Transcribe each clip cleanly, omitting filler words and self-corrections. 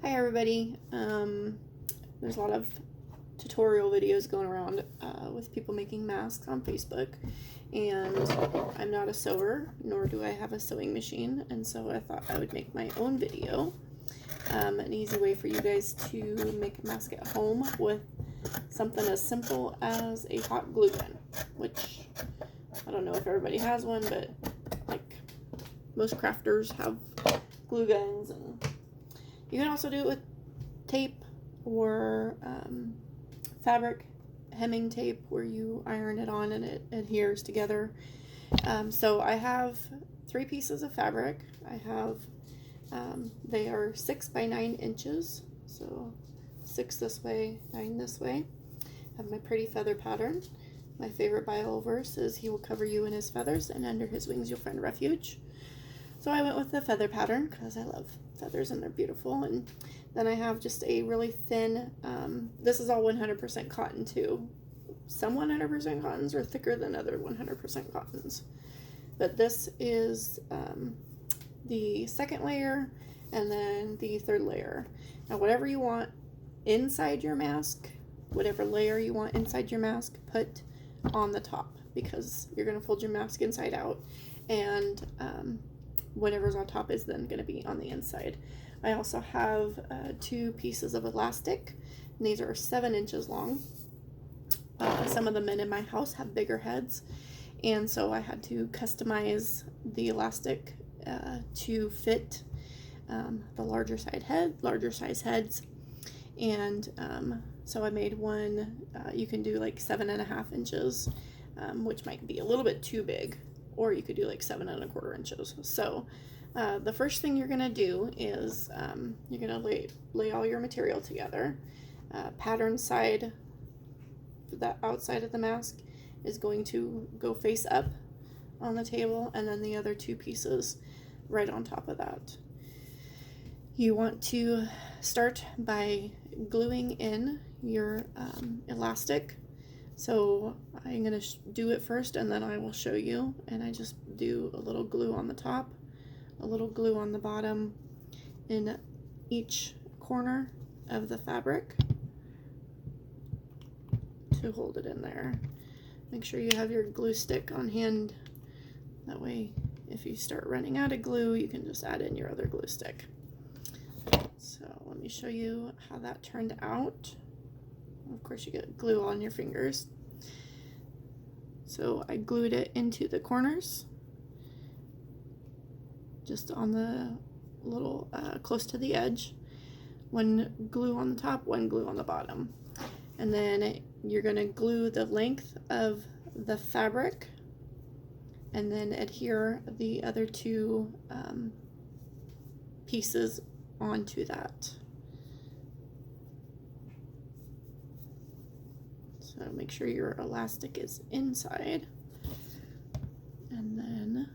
Hi everybody. There's a lot of tutorial videos going around with people making masks on Facebook, and I'm not a sewer, nor do I have a sewing machine, and so I thought I would make my own video. An easy way for you guys to make a mask at home with something as simple as a hot glue gun, which I don't know if everybody has one, but like most crafters have glue guns. And you can also do it with tape or fabric hemming tape where you iron it on and it adheres together. So I have 3 pieces of fabric. I have they are 6 by 9 inches, so 6 this way, 9 this way. I have my pretty feather pattern. My favorite Bible verse is, "He will cover you in his feathers, and under his wings you'll find refuge." So I went with the feather pattern because I love feathers and they're beautiful. And then I have just a really thin, this is all 100% cotton too. Some 100% cottons are thicker than other 100% cottons. But this is the second layer and then the third layer. Now whatever you want inside your mask, whatever layer you want inside your mask, put on the top, because you're going to fold your mask inside out, and whatever's on top is then going to be on the inside. I also have 2 pieces of elastic, and these are 7 inches long. Some of the men in my house have bigger heads, and so I had to customize the elastic to fit the larger size heads. And so I made one, you can do like 7.5 inches, which might be a little bit too big, or you could do like 7.25 inches. So the first thing you're gonna do is you're gonna lay all your material together. Pattern side, the outside of the mask, is going to go face up on the table, and then the other 2 pieces right on top of that. You want to start by gluing in your elastic. So I'm going to do it first and then I will show you. And I just do a little glue on the top, a little glue on the bottom in each corner of the fabric to hold it in there. Make sure you have your glue stick on hand. That way, if you start running out of glue, you can just add in your other glue stick. So let me show you how that turned out. Of course, you get glue on your fingers. So I glued it into the corners, just on the little close to the edge. One glue on the top, one glue on the bottom. And then you're going to glue the length of the fabric and then adhere the other 2 pieces onto that. So make sure your elastic is inside, and then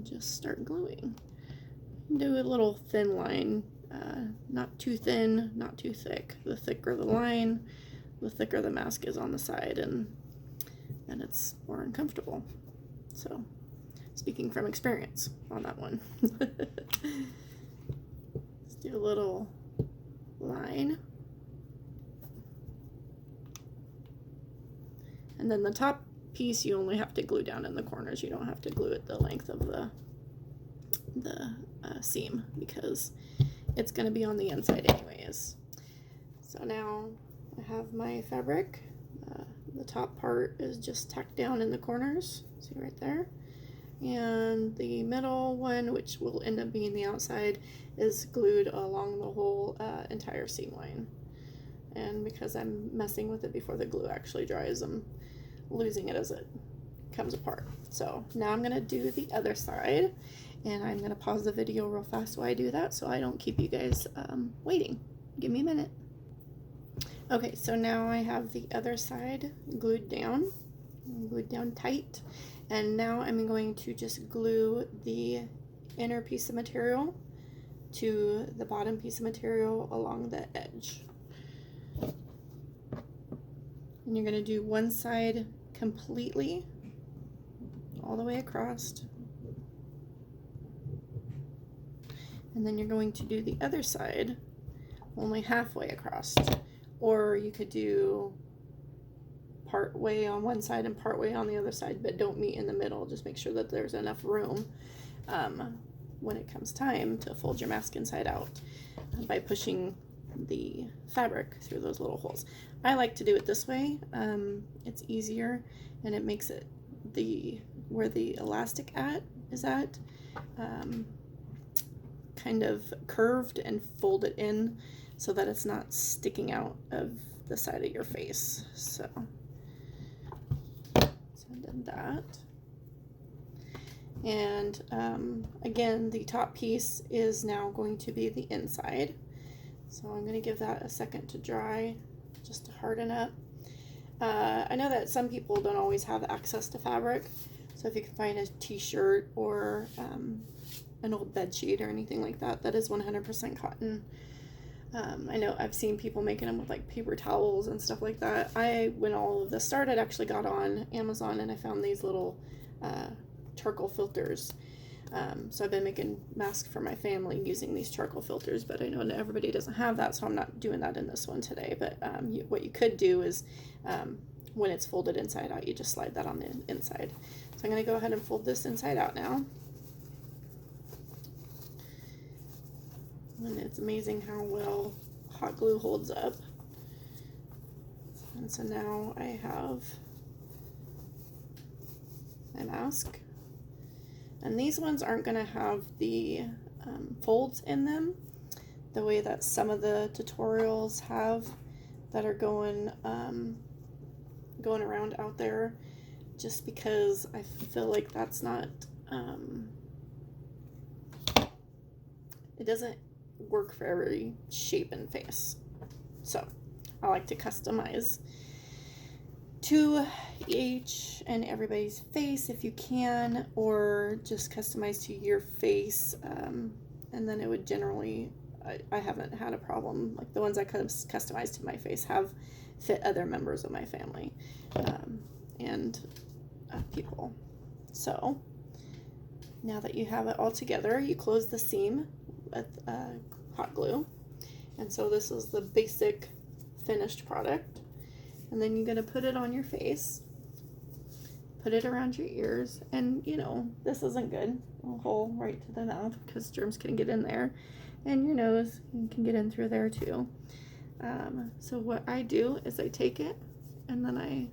just start gluing. Do a little thin line, not too thin, not too thick. The thicker the line, the thicker the mask is on the side, and then it's more uncomfortable. So, speaking from experience on that one. Let's do a little line. And then the top piece you only have to glue down in the corners. You don't have to glue it the length of the seam, because it's going to be on the inside anyways. So now I have my fabric. The top part is just tacked down in the corners, see right there, and the middle one, which will end up being the outside, is glued along the whole entire seam line. And because I'm messing with it before the glue actually dries, I'm losing it as it comes apart. So now I'm going to do the other side, and I'm going to pause the video real fast while I do that so I don't keep you guys waiting. Give me a minute. Okay, so now I have the other side glued down tight, and now I'm going to just glue the inner piece of material to the bottom piece of material along the edge. And you're going to do one side completely all the way across, and then you're going to do the other side only halfway across. Or you could do part way on one side and part way on the other side, but don't meet in the middle. Just make sure that there's enough room when it comes time to fold your mask inside out by pushing the fabric through those little holes. I like to do it this way. It's easier, and it makes it where the elastic is at kind of curved and fold it in so that it's not sticking out of the side of your face. So I did that. And again, the top piece is now going to be the inside. So I'm going to give that a second to dry, just to harden up. I know that some people don't always have access to fabric, so if you can find a t-shirt or an old bed sheet or anything like that, that is 100% cotton. I know I've seen people making them with like paper towels and stuff like that. When all of this started, actually got on Amazon and I found these little charcoal filters. So I've been making masks for my family using these charcoal filters, but I know not everybody doesn't have that, so I'm not doing that in this one today. But what you could do is when it's folded inside out, you just slide that on the inside. So I'm going to go ahead and fold this inside out now. And it's amazing how well hot glue holds up. And so now I have my mask. And these ones aren't going to have the folds in them the way that some of the tutorials have that are going around out there, just because I feel like that's not, it doesn't work for every shape and face. So I like to customize to each and everybody's face if you can, or just customize to your face, and then it would generally, I haven't had a problem. Like the ones I customized to my face have fit other members of my family and people. So now that you have it all together, you close the seam with hot glue, and so this is the basic finished product. And then you're going to put it on your face, put it around your ears, and you know, this isn't good, a hole right to the mouth because germs can get in there, and your nose can get in through there too. So what I do is I take it and then I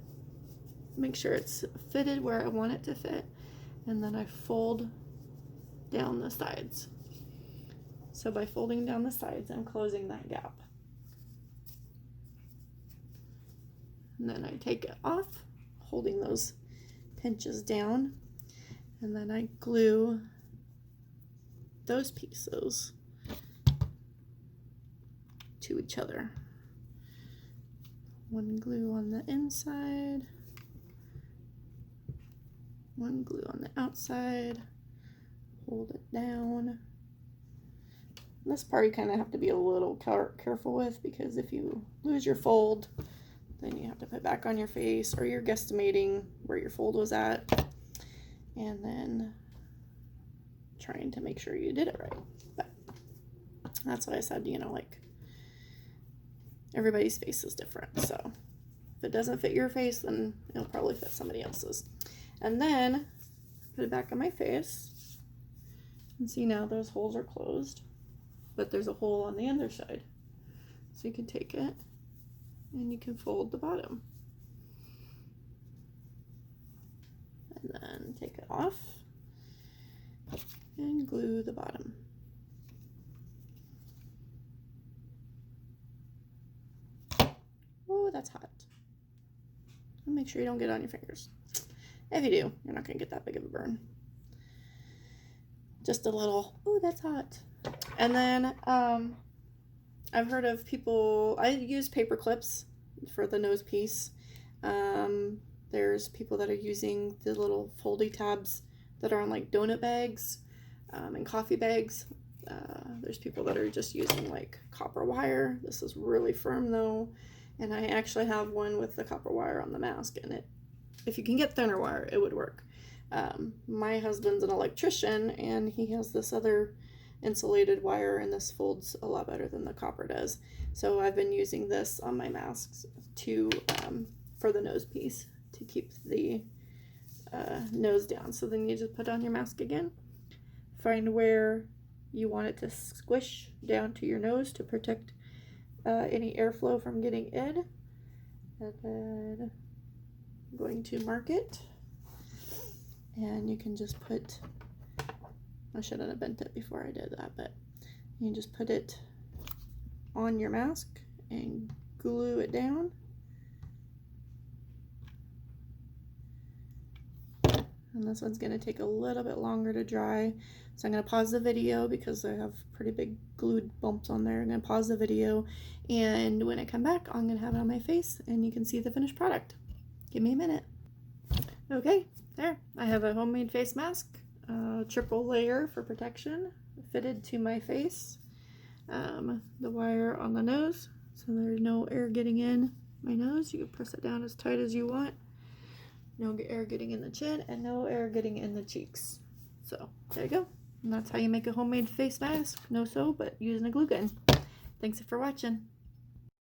make sure it's fitted where I want it to fit, and then I fold down the sides. So by folding down the sides, I'm closing that gap. And then I take it off, holding those pinches down, and then I glue those pieces to each other. One glue on the inside, one glue on the outside, hold it down. This part you kind of have to be a little careful with, because if you lose your fold, then you have to put back on your face, or you're guesstimating where your fold was at, and then trying to make sure you did it right. But that's why I said, you know, like everybody's face is different. So if it doesn't fit your face, then it'll probably fit somebody else's. And then put it back on my face, and see now those holes are closed, but there's a hole on the underside. So you can take it and you can fold the bottom, and then take it off and glue the bottom. Oh, that's hot. And make sure you don't get it on your fingers. If you do, you're not going to get that big of a burn. Just a little, oh, that's hot. And then I've heard of people, I use paper clips for the nose piece. There's people that are using the little foldy tabs that are on like donut bags and coffee bags. There's people that are just using like copper wire. This is really firm though, and I actually have one with the copper wire on the mask, and if you can get thinner wire, it would work. My husband's an electrician, and he has this other insulated wire, and this folds a lot better than the copper does. So I've been using this on my masks to for the nose piece to keep the nose down. So then you just put on your mask again, find where you want it to squish down to your nose to protect any airflow from getting in, and then I'm going to mark it, and you can just put, I shouldn't have bent it before I did that, but you can just put it on your mask and glue it down. And this one's going to take a little bit longer to dry. So I'm going to pause the video because I have pretty big glued bumps on there. I'm going to pause the video, and when I come back, I'm going to have it on my face and you can see the finished product. Give me a minute. Okay, there. I have a homemade face mask, triple layer for protection, fitted to my face. The wire on the nose, so there's no air getting in my nose. You can press it down as tight as you want. No air getting in the chin and no air getting in the cheeks. So there you go. And that's how you make a homemade face mask. No sew, but using a glue gun. Thanks for watching.